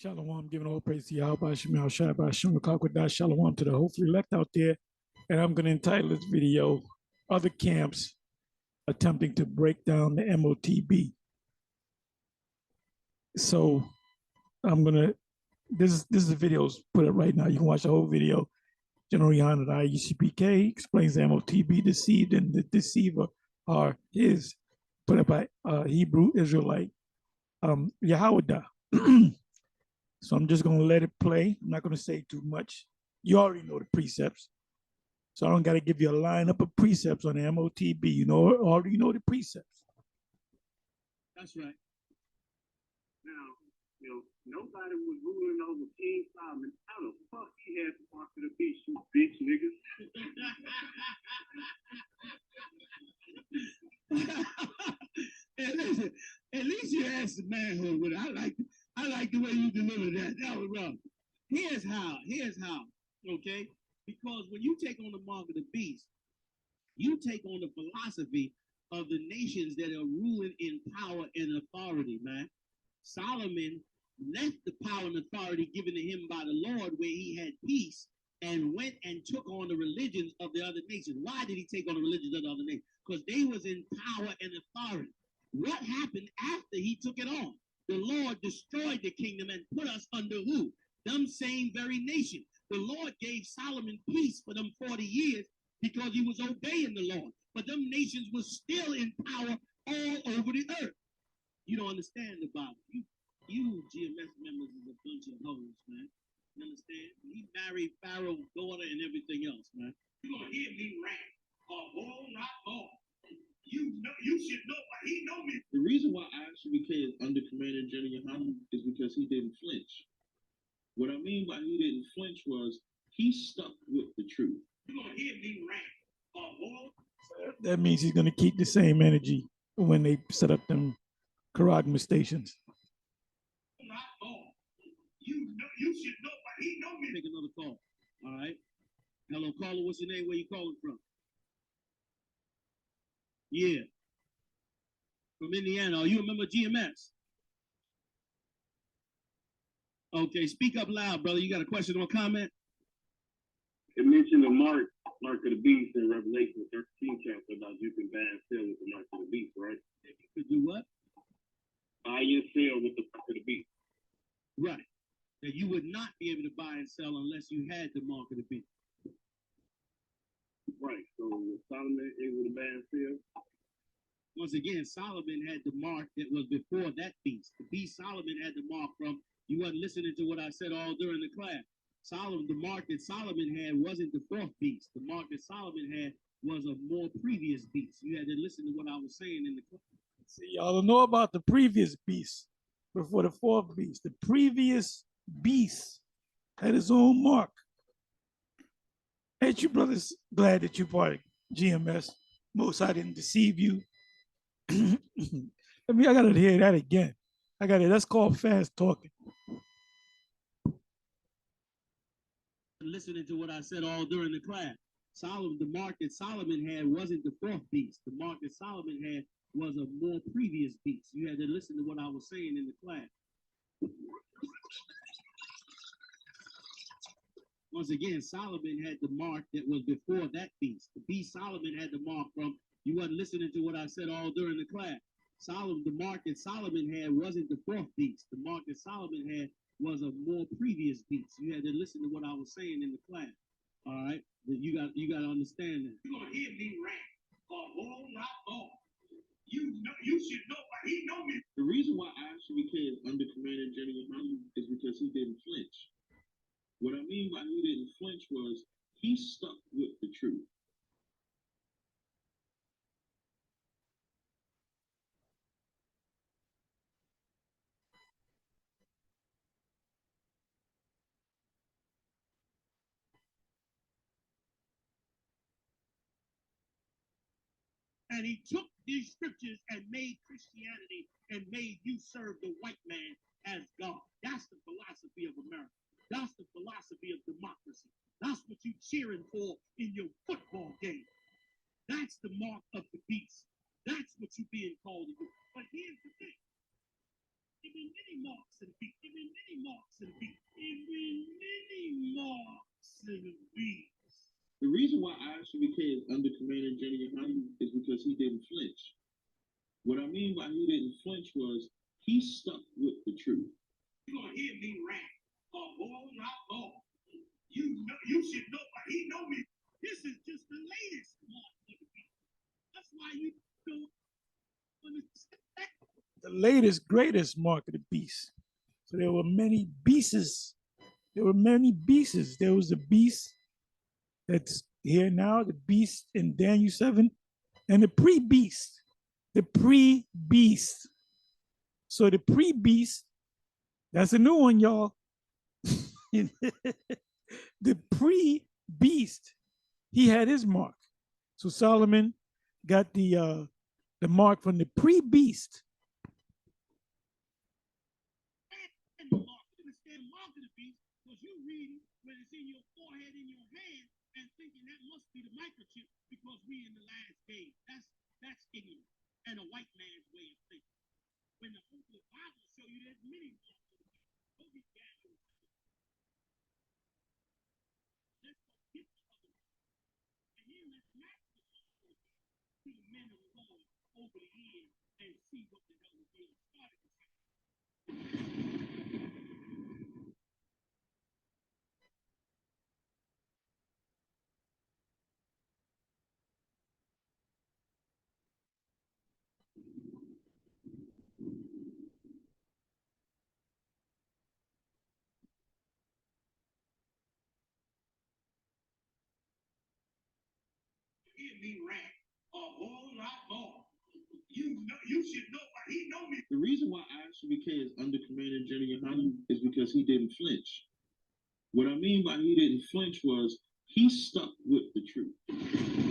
Shalom, giving all praise to Yahweh, Shemel, Shabbat, Shalom, Shalom to the hopefully elect out there. And I'm going to entitle this video, Other Camps Attempting to Break Down the MOTB. So I'm going to, this is the videos, put it right now. You can watch the whole video. General Yohanan at IUCPK explains the MOTB deceived, and the deceiver are his, put up by Hebrew Israelite, Yahweh. So I'm just going to let it play. I'm not going to say too much. You already know the precepts. So I don't got to give you a lineup of precepts on the MOTB. You know, already know the precepts. That's right. Now, nobody was ruling over King Solomon. How the fuck he had to walk to the beach, you bitch niggas? And listen, at least you had some manhood with it. I like the way you delivered that. That was rough. Here's how. Okay? Because when you take on the mark of the beast, you take on the philosophy of the nations that are ruling in power and authority, man. Solomon left the power and authority given to him by the Lord where he had peace and went and took on the religions of the other nations. Why did he take on the religions of the other nations? Because they was in power and authority. What happened after he took it on? The Lord destroyed the kingdom and put us under who? Them same very nation. The Lord gave Solomon peace for them 40 years because he was obeying the Lord. But them nations were still in power all over the earth. You don't understand the Bible. You GMS members is a bunch of hoes, man. You understand? He married Pharaoh's daughter and everything else, man. You're going to hear me rant a whole lot more. You should know why he know me. The reason why I actually became under Commander General Yohanan is because he didn't flinch. What I mean by he didn't flinch was he stuck with the truth. You're going to hear me rant a whole. That means he's going to keep the same energy when they set up them Karagma stations. Not all. You should know why he know me. Take another call. All right. Hello, caller. What's your name? Where you calling from? Yeah. From Indiana. Are you a member of GMS? Okay, speak up loud, brother. You got a question or comment? It mentioned the mark of the beast in Revelation 13 chapter about you can buy and sell with the mark of the beast, right? You could do what? Buy and sell with the mark of the beast. Right. That you would not be able to buy and sell unless you had the mark of the beast. Right. So was Solomon able to buy and sell? Once again, Solomon had the mark that was before that beast. The beast Solomon had the mark from. You wasn't listening to what I said all during the class. The mark that Solomon had wasn't the fourth beast. The mark that Solomon had was a more previous beast. You had to listen to what I was saying in the class. See, y'all don't know about the previous beast before the fourth beast. The previous beast had his own mark. Ain't you brothers glad that you part of GMS? Most I didn't deceive you. I gotta hear that again. That's called fast talking. Listening to what I said all during the class. The mark that Solomon had wasn't the fourth beast. The mark that Solomon had was a more previous beast. You had to listen to what I was saying in the class. Once again, Solomon had the mark that was before that beast. The beast Solomon had the mark from. You wasn't listening to what I said all during the class. The mark that Solomon had wasn't the fourth beast. The mark that Solomon had was a more previous beast. You had to listen to what I was saying in the class. All right? You got to understand that. You're going to hear me rant a whole lot more. You should know why he know me. The reason why I actually became under Commander General Yohanan is because he didn't flinch. What I mean by he didn't flinch was he stuck with the truth. And he took these scriptures and made Christianity and made you serve the white man as God. That's the philosophy of America. That's the philosophy of democracy. That's what you're cheering for in your football game. That's the mark of the beast. That's what you're being called to do. But here's the thing. Giving many marks to the beast. Giving many marks to the beast. Giving many marks to the beast. The reason why I actually became under Commander General Yohani is because he didn't flinch. What I mean by he didn't flinch was he stuck with the truth. You're gonna hear me rap a whole lot more. You know, you should know, but he know me. This is just the latest mark for the beast. That's why you don't understand. The latest, greatest mark of the beast. So there were many beasts. There were many beasts. There was the beast that's here now, the beast in Daniel 7, and the pre-beast. The pre-beast. So the pre-beast, that's a new one, y'all. The pre-beast, he had his mark. So Solomon got the mark from the pre-beast. And the mark, understand mark of the beast, because you read it when it's in your forehead, in your hand, and thinking that must be the microchip because we in the last days. That's ignorant and a white man's way of thinking. When the Bible show you there's many marks of the beast. Don't be gathering. Let's go get the other one. And then let's match the mark of the beast to the men of God over the years and see what the hell is being started. Hear me rap a whole lot more. You know, you should know, but he know me. The reason why I actually became under Commander General Yohani is because he didn't flinch. What I mean by he didn't flinch was he stuck with the truth.